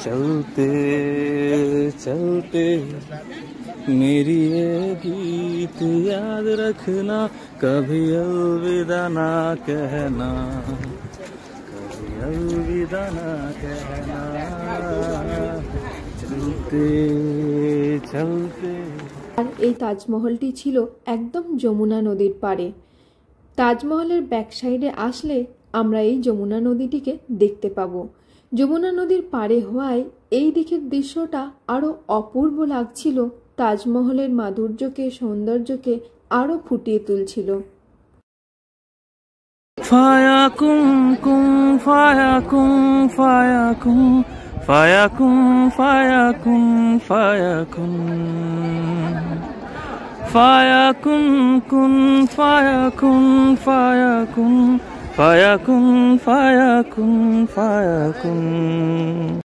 चलते चलते मेरी ये गीत याद रखना, कभी अलविदा ना कहना, कभी अलविदा ना कहना। चलते चलते। আর এই তাজমহলটি ছিল একদম যমুনা নদীর পাড়ে। তাজমহলের ব্যাক সাইডে আসলে আমরা এই যমুনা নদীটিকে দেখতে পাবো। যমুনা নদীর পাড়ে হওয়ায় এই দিকের দৃশ্যটা আরো অপূর্ব লাগছিল, তাজমহলের মাধুর্যকে, সৌন্দর্যকে আরো ফুটিয়ে তুলছিল। ফায়াকুম কুম ফায়াকুম ফায়াকুম ফায়াকুম ফায়াকুম ফায়াকুম ফায়াকুম কুন ফায়াকুম ফায়াকুম ফায়াকুম ফায়াকুম ফায়াকুম।